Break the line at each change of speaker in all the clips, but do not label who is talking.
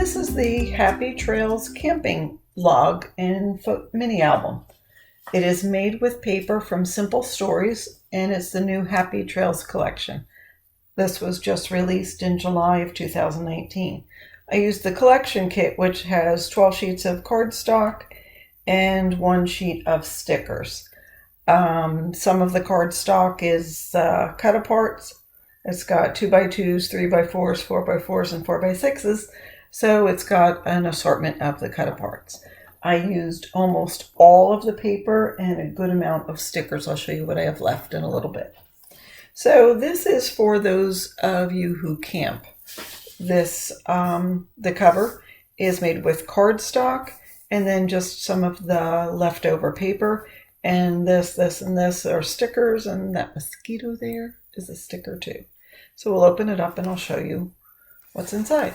This is the Happy Trails camping log and mini album. It is made with paper from Simple Stories, and it's the new Happy Trails collection. This was just released in July of 2019. I used the collection kit, which has 12 sheets of cardstock and 1 sheet of stickers. Some of the cardstock is cut aparts. It's got 2x2s, 3x4s, 4x4s, and 4x6s. So it's got an assortment of the cut aparts. I used almost all of the paper and a good amount of stickers. I'll show you what I have left in a little bit. So this is for those of you who camp. This, the cover is made with cardstock and then just some of the leftover paper. And this, and this are stickers, and that mosquito there is a sticker too. So we'll open it up and I'll show you what's inside.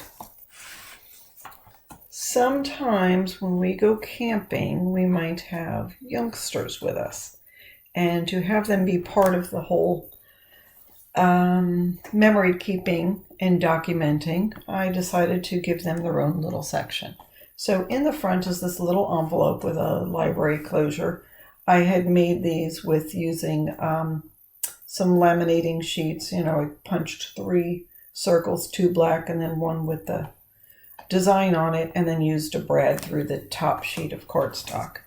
Sometimes when we go camping, we might have youngsters with us. And to have them be part of the whole memory keeping and documenting, I decided to give them their own little section. So in the front is this little envelope with a library closure. I had made these with using some laminating sheets. I punched 3 circles, 2 black and then 1 with the design on it, and then used a brad through the top sheet of cardstock.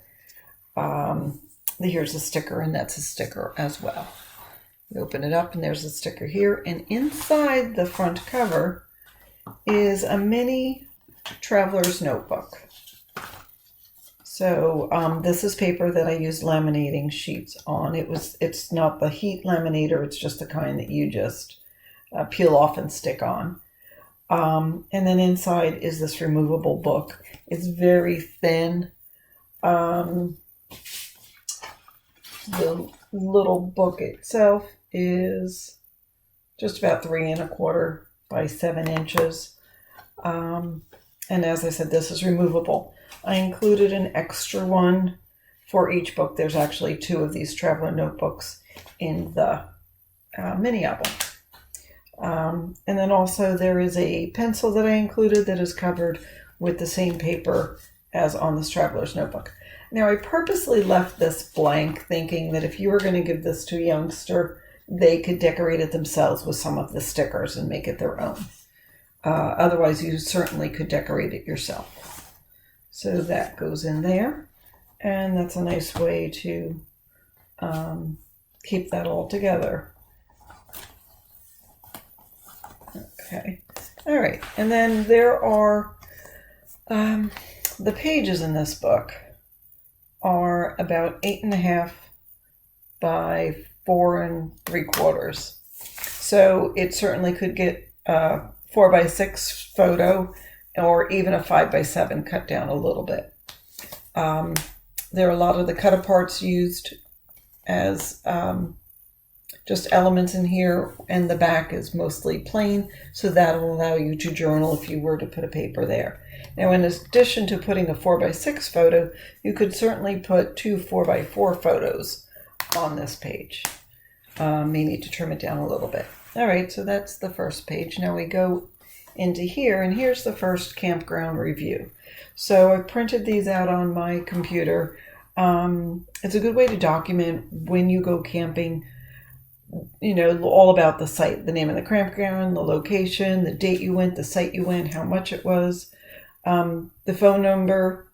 Here's a sticker, and that's a sticker as well. You open it up and there's a sticker here, and inside the front cover is a mini traveler's notebook. So this is paper that I used laminating sheets on. It's not the heat laminator, it's just the kind that you just peel off and stick on. And then inside is this removable book. It's very thin. The little book itself is just about 3 1/4 by 7 inches. And as I said, this is removable. I included an extra one for each book. There's actually 2 of these traveler notebooks in the mini album. And then also there is a pencil that I included that is covered with the same paper as on this traveler's notebook. Now I purposely left this blank, thinking that if you were going to give this to a youngster, they could decorate it themselves with some of the stickers and make it their own. Otherwise, you certainly could decorate it yourself. So that goes in there, and that's a nice way to keep that all together. Okay, all right, and then there are the pages in this book are about 8 1/2 by 4 3/4. So it certainly could get 4x6 photo, or even a 5x7 cut down a little bit. There are a lot of the cut aparts used as just elements in here, and the back is mostly plain, so that will allow you to journal if you were to put a paper there. Now, in addition to putting a 4x6 photo, you could certainly put 2 4x4 photos on this page. May need to trim it down a little bit. All right, so that's the first page. Now we go into here, and here's the first campground review. So I printed these out on my computer. It's a good way to document when you go camping, all about the site, the name of the campground, the location, the date you went, the site you went, how much it was, the phone number,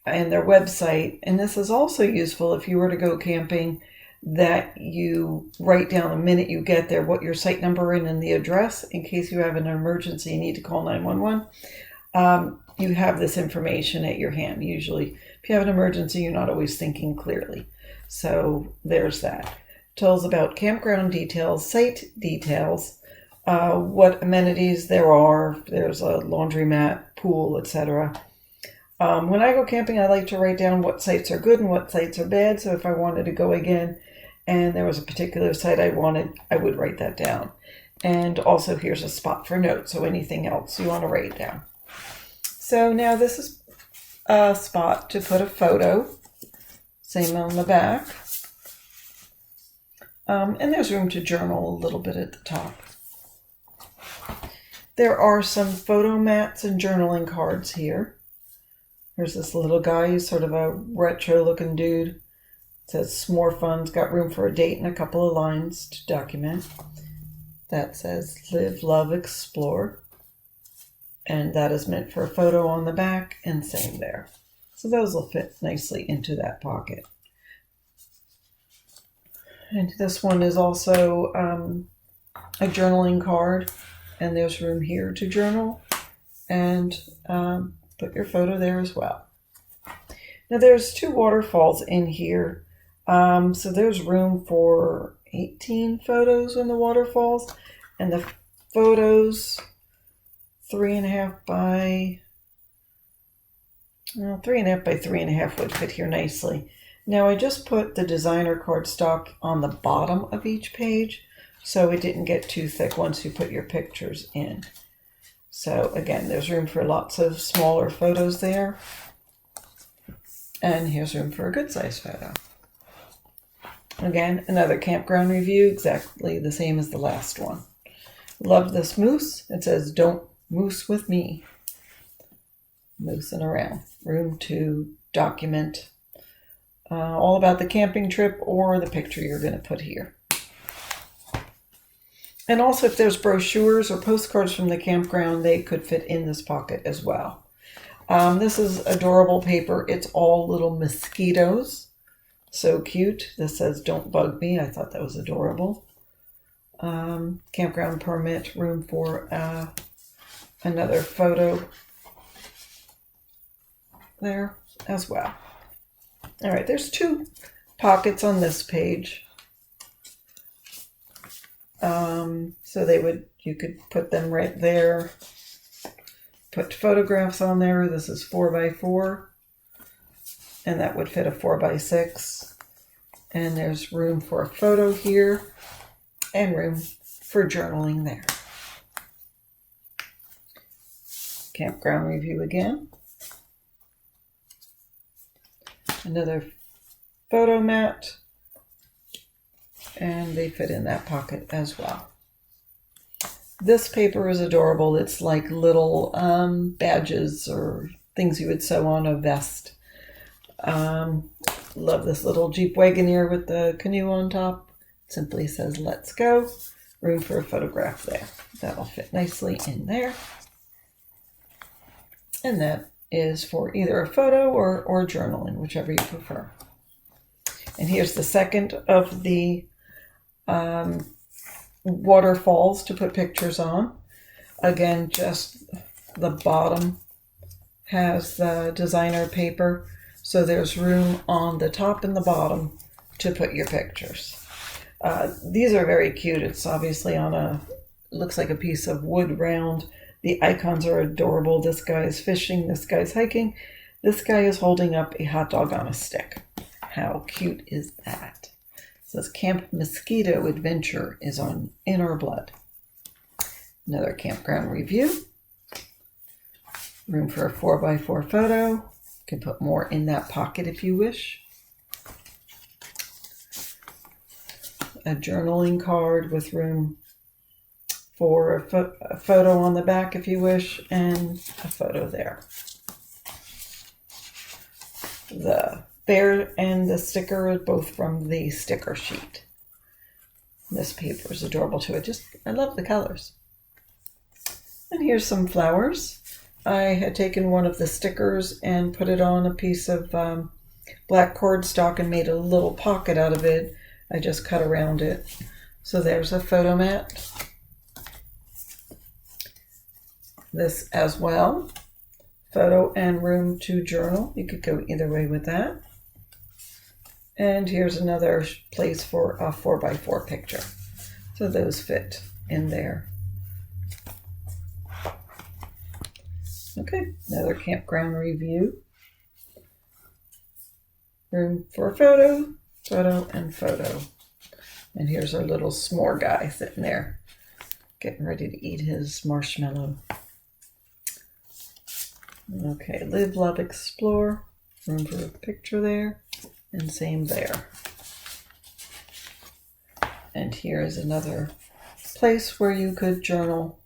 and their website. And this is also useful if you were to go camping, that you write down the minute you get there what your site number is and the address, in case you have an emergency you need to call 911. You have this information at your hand. Usually if you have an emergency, you're not always thinking clearly. So there's that. Tells about campground details, site details, what amenities there are. There's a laundromat, pool, etc. When I go camping, I like to write down what sites are good and what sites are bad. So if I wanted to go again and there was a particular site I wanted, I would write that down. And also here's a spot for notes, so anything else you want to write down. So now this is a spot to put a photo. Same on the back. And there's room to journal a little bit at the top. There are some photo mats and journaling cards here. There's this little guy, he's sort of a retro looking dude. It says "S'more Fun's got room for a date and a couple of lines to document." That says "Live, Love, Explore." And that is meant for a photo on the back, and same there. So those will fit nicely into that pocket. And this one is also a journaling card, and there's room here to journal and put your photo there as well. Now there's 2 waterfalls in here, so there's room for 18 photos in the waterfalls, and the photos 3.5 by 3.5 would fit here nicely. Now I just put the designer cardstock on the bottom of each page so it didn't get too thick once you put your pictures in. So again, there's room for lots of smaller photos there. And here's room for a good size photo. Again, another campground review, exactly the same as the last one. Love this moose. It says, "Don't moose with me." Moosing around. Room to document all about the camping trip or the picture you're going to put here. And also if there's brochures or postcards from the campground, they could fit in this pocket as well. This is adorable paper. It's all little mosquitoes. So cute. This says "Don't bug me." I thought that was adorable. Campground permit, room for another photo there as well. All right, there's 2 pockets on this page. So you could put them right there. Put photographs on there. This is 4x4, and that would fit a 4x6. And there's room for a photo here and room for journaling there. Campground review again. Another photo mat, and they fit in that pocket as well. This paper is adorable. It's like little badges or things you would sew on a vest. Love this little Jeep Wagoneer with the canoe on top. It simply says "Let's go." Room for a photograph there. That'll fit nicely in there. And that is for either a photo or journaling, whichever you prefer. And here's the second of the waterfalls to put pictures on. Again, just the bottom has the designer paper, so there's room on the top and the bottom to put your pictures. These are very cute. It's obviously on looks like a piece of wood round. The icons are adorable. This guy is fishing. This guy's hiking. This guy is holding up a hot dog on a stick. How cute is that? It says "Camp Mosquito Adventure is in our blood." Another campground review. Room for a 4x4 photo. You can put more in that pocket if you wish. A journaling card with room for a photo on the back if you wish, and a photo there. The bear and the sticker are both from the sticker sheet. This paper is adorable too. I love the colors. And here's some flowers. I had taken one of the stickers and put it on a piece of black cardstock and made a little pocket out of it. I just cut around it. So there's a photo mat. This as well. Photo and room to journal. You could go either way with that. And here's another place for a 4x4 picture. So those fit in there. Okay, another campground review. Room for a photo, photo, and photo. And here's our little s'more guy sitting there, getting ready to eat his marshmallow. Okay, live, love, explore. Room for a picture there, and same there. And here is another place where you could journal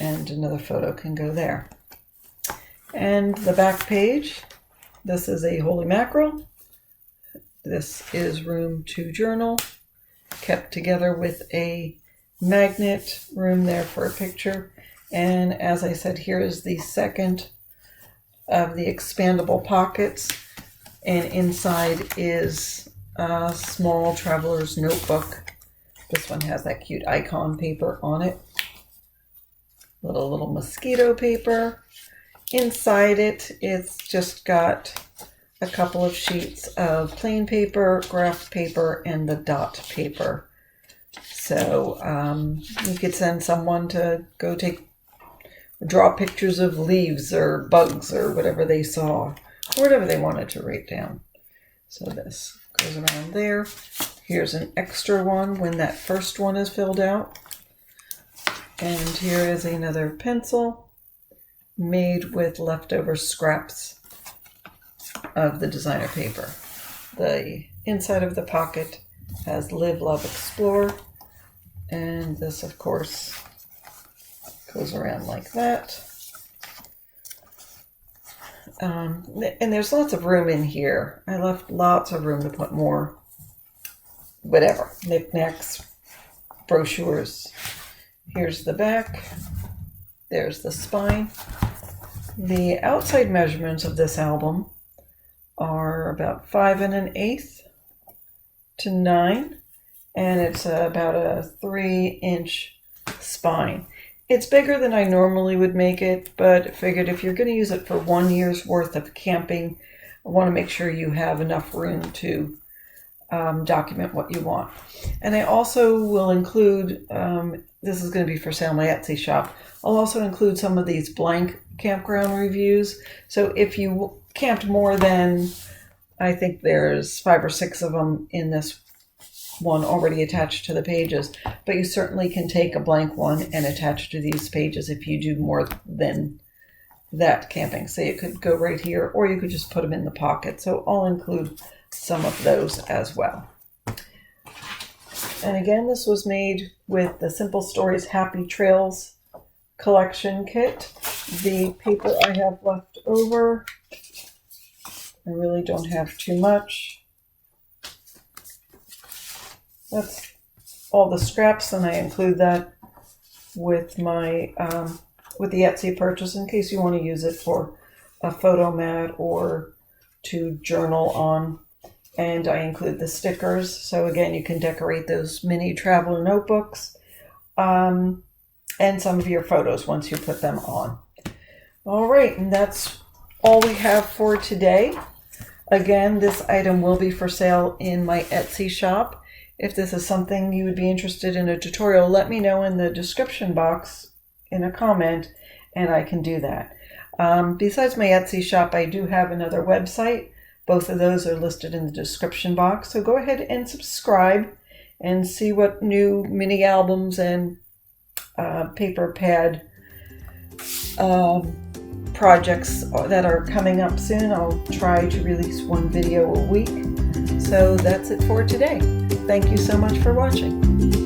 and another photo can go there. And the back page, this is a holy mackerel. This is room to journal, kept together with a magnet, room there for a picture. And as I said, here is the second of the expandable pockets. And inside is a small traveler's notebook. This one has that cute icon paper on it. Little mosquito paper. Inside it, it's just got a couple of sheets of plain paper, graph paper, and the dot paper. So you could send someone to go draw pictures of leaves or bugs or whatever they saw, or whatever they wanted to write down. So this goes around there. Here's an extra one when that first one is filled out. And here is another pencil made with leftover scraps of the designer paper. The inside of the pocket has Live, Love, Explore. And this, of course, goes around like that. And there's lots of room in here. I left lots of room to put more, whatever, knickknacks, brochures. Here's the back. There's the spine. The outside measurements of this album are about 5 1/8 to 9, and it's about a 3-inch spine. It's bigger than I normally would make it, but figured if you're going to use it for 1 year's worth of camping, I want to make sure you have enough room to document what you want. And I also will include, this is going to be for sale on my Etsy shop, I'll also include some of these blank campground reviews. So if you camped more than, I think there's 5 or 6 of them in this one already attached to the pages, but you certainly can take a blank one and attach to these pages if you do more than that camping. So you could go right here, or you could just put them in the pocket. So I'll include some of those as well. And again, this was made with the Simple Stories Happy Trails collection kit. The paper I have left over, I really don't have too much. That's all the scraps, and I include that with my with the Etsy purchase in case you want to use it for a photo mat or to journal on. And I include the stickers, so again you can decorate those mini traveler notebooks and some of your photos once you put them on. All right, and that's all we have for today. Again, this item will be for sale in my Etsy shop. If this is something you would be interested in a tutorial, let me know in the description box in a comment, and I can do that. Besides my Etsy shop, I do have another website. Both of those are listed in the description box. So go ahead and subscribe and see what new mini albums and paper pad projects that are coming up soon. I'll try to release one video a week. So that's it for today. Thank you so much for watching.